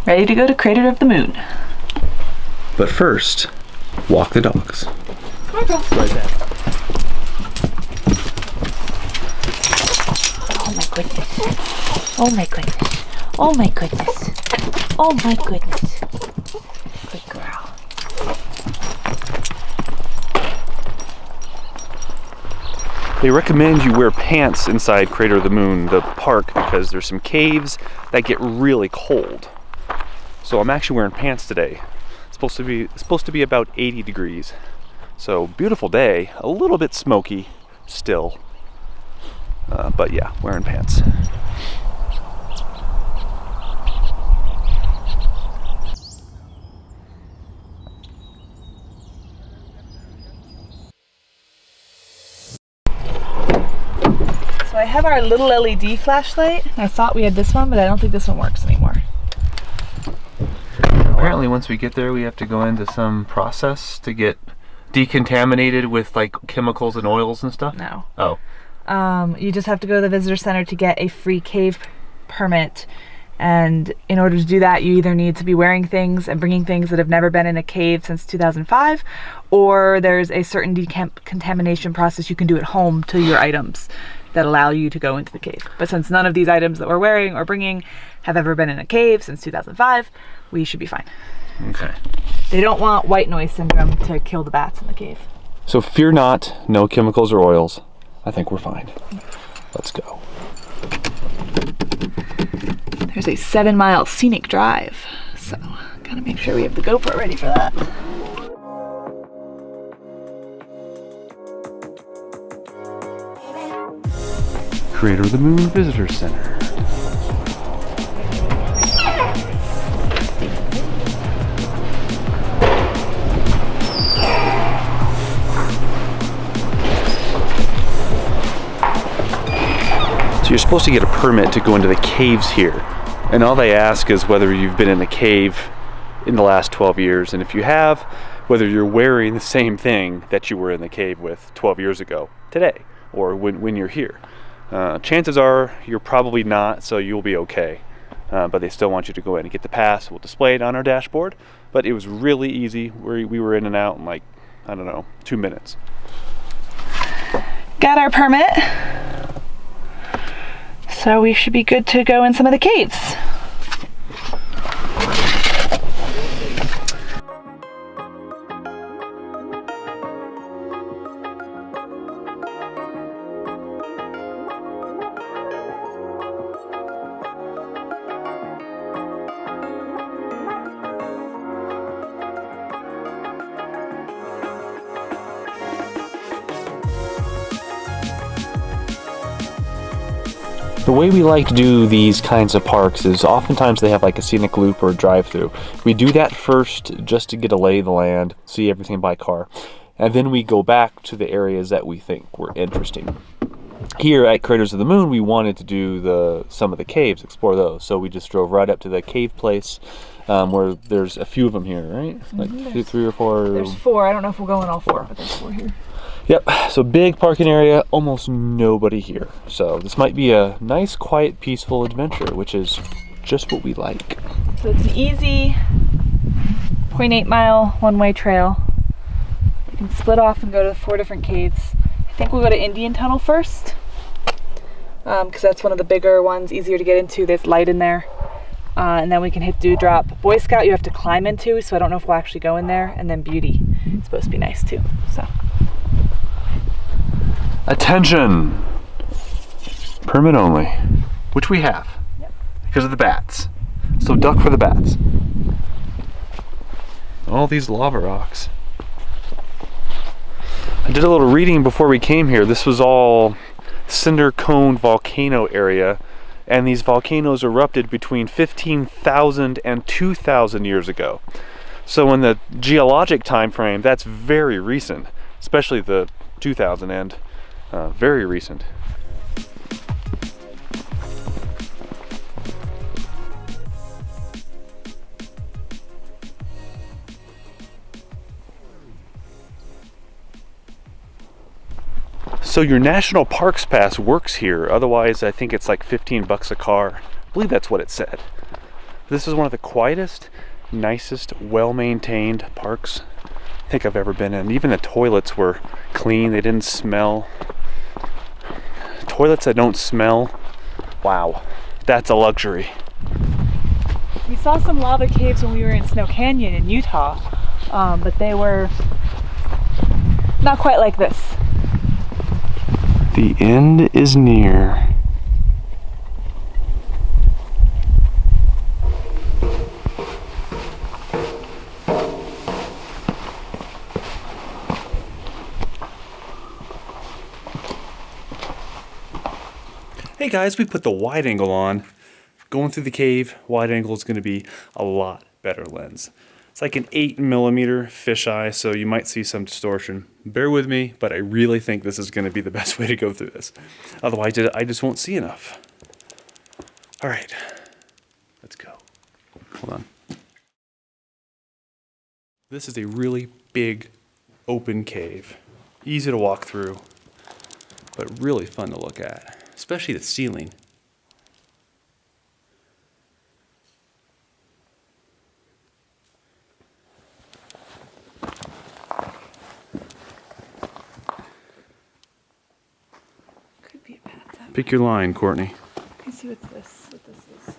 Ready to go to Crater of the Moon. But first, walk the dogs. Come on, girl. Right there. Oh my goodness. Oh my goodness. Oh my goodness. Oh my goodness. Good girl. They recommend you wear pants inside Crater of the Moon, the park, because there's some caves that get really cold. So I'm actually wearing pants today. It's supposed to be about 80 degrees. So beautiful day, a little bit smoky still. But yeah, wearing pants. So I have our little LED flashlight. I thought we had this one, but I don't think this one works anymore. Apparently once we get there, we have to go into some process to get decontaminated with like chemicals and oils and stuff? No. Oh. You just have to go to the visitor center to get a free cave permit. And in order to do that, you either need to be wearing things and bringing things that have never been in a cave since 2005, or there's a certain decontamination process you can do at home to your items that allow you to go into the cave. But since none of these items that we're wearing or bringing have ever been in a cave since 2005, we should be fine. Okay. They don't want white noise syndrome to kill the bats in the cave. So fear not, no chemicals or oils. I think we're fine. Let's go. There's a 7-mile scenic drive, so gotta make sure we have the GoPro ready for that. Crater of the Moon Visitor Center. So you're supposed to get a permit to go into the caves here. And all they ask is whether you've been in a cave in the last 12 years. And if you have, whether you're wearing the same thing that you were in the cave with 12 years ago today, or when you're here. Chances are you're probably not, so you'll be okay. But they still want you to go in and get the pass. We'll display it on our dashboard. But it was really easy. We were in and out in like, I don't know, 2 minutes. Got our permit. So we should be good to go in some of the caves. The way we like to do these kinds of parks is oftentimes they have like a scenic loop or a drive-through. We do that first just to get a lay of the land, see everything by car, and then we go back to the areas that we think were interesting. Here at Craters of the Moon, we wanted to do some of the caves, explore those. So we just drove right up to the cave place where there's a few of them here, right? Like 3 or 4. There's 4. I don't know if we'll go in all 4, but there's 4 here. Yep, so big parking area, almost nobody here. So this might be a nice, quiet, peaceful adventure, which is just what we like. So it's an easy 0.8 mile one-way trail. You can split off and go to 4 different caves. I think we'll go to Indian Tunnel first, because that's one of the bigger ones, easier to get into. There's light in there. And then we can hit Dewdrop. Boy Scout you have to climb into, so I don't know if we'll actually go in there. And then Beauty. It's supposed to be nice too. So. Attention! Permit only, which we have, because of the bats. So duck for the bats. All these lava rocks. I did a little reading before we came here. This was all cinder cone volcano area, and these volcanoes erupted between 15,000 and 2,000 years ago. So in the geologic time frame, that's very recent, especially the 2000 and very recent. So your National Parks Pass works here. Otherwise, I think it's like 15 bucks a car. I believe that's what it said. This is one of the quietest, nicest, well-maintained parks I think I've ever been in. Even the toilets were clean, they didn't smell. Toilets that don't smell, wow, that's a luxury. We saw some lava caves when we were in Snow Canyon in Utah, but they were not quite like this. The end is near. Hey guys, we put the wide angle on. Going through the cave, wide angle is going to be a lot better lens. It's like an 8mm fisheye, so you might see some distortion. Bear with me, but I really think this is going to be the best way to go through this. Otherwise, I just won't see enough. All right, let's go. Hold on. This is a really big, open cave. Easy to walk through, but really fun to look at. Especially the ceiling. Could be a bathtub. Pick your line, Courtney. Let me see what this is.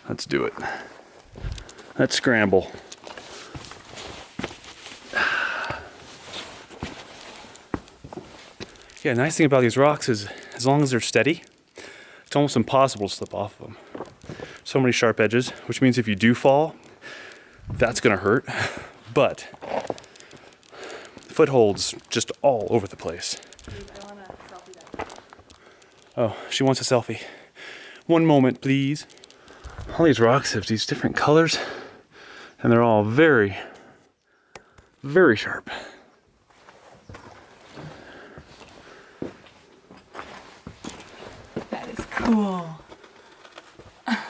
Let's do it. Let's scramble. Yeah, nice thing about these rocks is as long as they're steady, it's almost impossible to slip off of them. So many sharp edges, which means if you do fall, that's gonna hurt. But footholds just all over the place. I want a selfie. Oh, she wants a selfie. One moment, please. All these rocks have these different colors, and they're all very, very sharp. Cool. That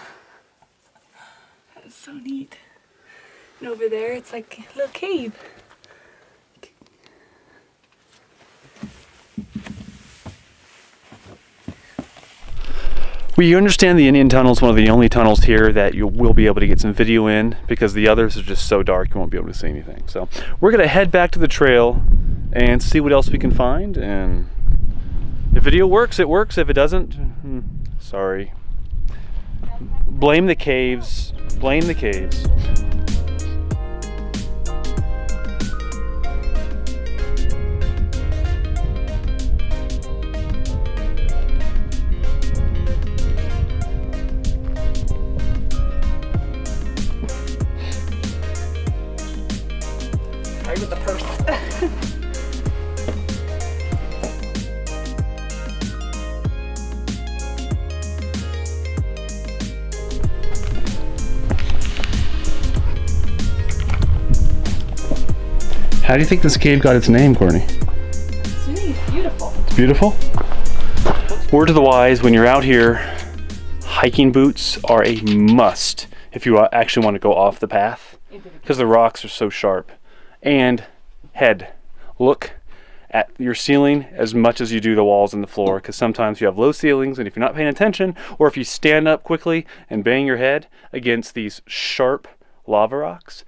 is so neat. And over there, it's like a little cave. We understand the Indian Tunnel is one of the only tunnels here that you will be able to get some video in, because the others are just so dark you won't be able to see anything. So we're going to head back to the trail and see what else we can find. And if video works, it works. If it doesn't, sorry. Blame the caves. Blame the caves. Sorry with the purse. How do you think this cave got its name, Courtney? It's really beautiful. It's beautiful? Word to the wise, when you're out here, hiking boots are a must if you actually want to go off the path, because the rocks are so sharp. And head, look at your ceiling as much as you do the walls and the floor, because sometimes you have low ceilings, and if you're not paying attention, or if you stand up quickly and bang your head against these sharp lava rocks,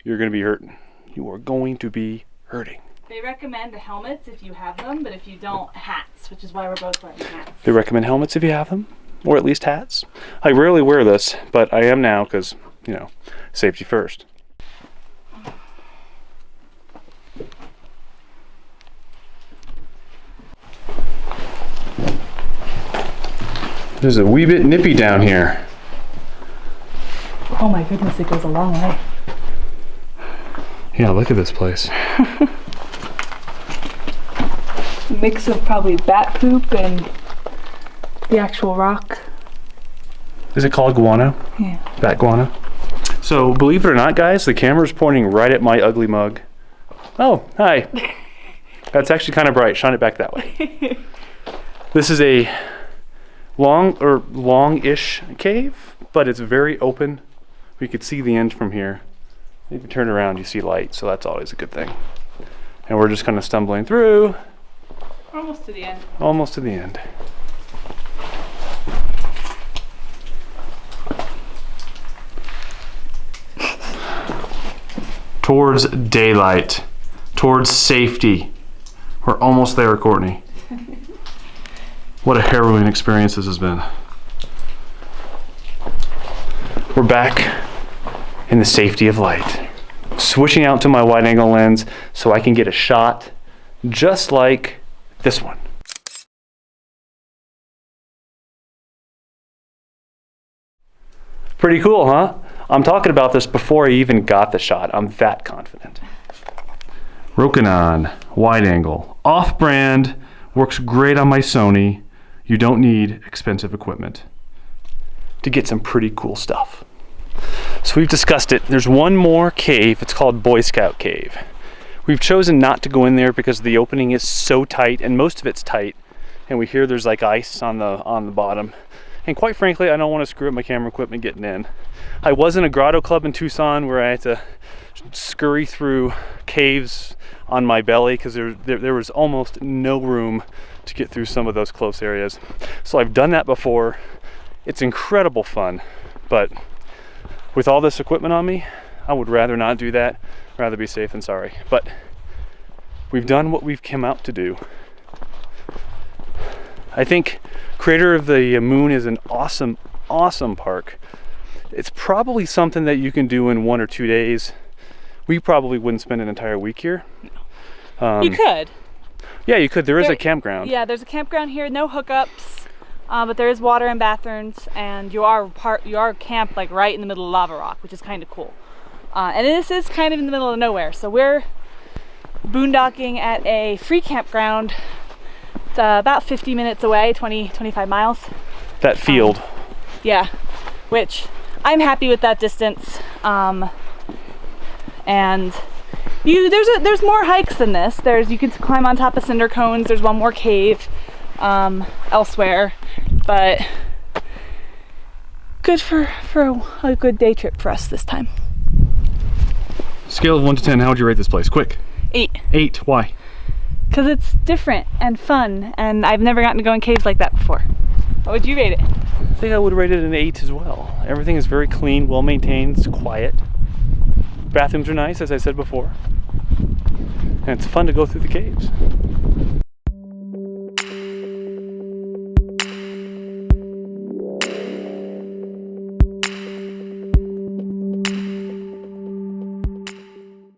you're going to be hurting. You are going to be hurting. They recommend helmets if you have them, but if you don't, hats, which is why we're both wearing hats. They recommend helmets if you have them, or at least hats. I rarely wear this, but I am now because, you know, safety first. There's a wee bit nippy down here. Oh my goodness, it goes a long way. Yeah, look at this place. Mix of probably bat poop and the actual rock. Is it called guano? Yeah. Bat guano. So, believe it or not, guys, the camera's pointing right at my ugly mug. Oh, hi. That's actually kind of bright. Shine it back that way. This is a long-ish cave, but it's very open. We could see the end from here. If you turn around, you see light, so that's always a good thing. And we're just kind of stumbling through. Almost to the end. Almost to the end. towards daylight, towards safety. We're almost there, Courtney. What a harrowing experience this has been. We're back in the safety of light. Switching out to my wide angle lens so I can get a shot just like this one. Pretty cool, huh? I'm talking about this before I even got the shot. I'm that confident. Rokinon, wide angle, off-brand, works great on my Sony. You don't need expensive equipment to get some pretty cool stuff. So we've discussed it. There's one more cave. It's called Boy Scout Cave. We've chosen not to go in there because the opening is so tight, and most of it's tight, and we hear there's like ice on the bottom. And quite frankly, I don't want to screw up my camera equipment getting in. I was in a grotto club in Tucson where I had to scurry through caves on my belly because there was almost no room to get through some of those close areas. So I've done that before. It's incredible fun, but with all this equipment on me, I would rather not do that. Rather be safe than sorry. But we've done what we've come out to do. I think Crater of the Moon is an awesome, awesome park. It's probably something that you can do in 1 or 2 days. We probably wouldn't spend an entire week here. You could. Yeah, you could. There is a campground. Yeah, there's a campground here, no hookups, but there is water and bathrooms, and you are camped like right in the middle of lava rock, which is kind of cool. And this is kind of in the middle of nowhere, so we're boondocking at a free campground. It's about 50 minutes away, 25 miles. That field. Yeah, which I'm happy with that distance. And there's more hikes than this. You can climb on top of cinder cones. There's one more cave elsewhere, but good for a good day trip for us this time. Scale of 1 to 10, how would you rate this place? Quick. 8. 8, why? Because it's different and fun, and I've never gotten to go in caves like that before. What would you rate it? I think I would rate it an 8 as well. Everything is very clean, well maintained, it's quiet. Bathrooms are nice, as I said before. And it's fun to go through the caves.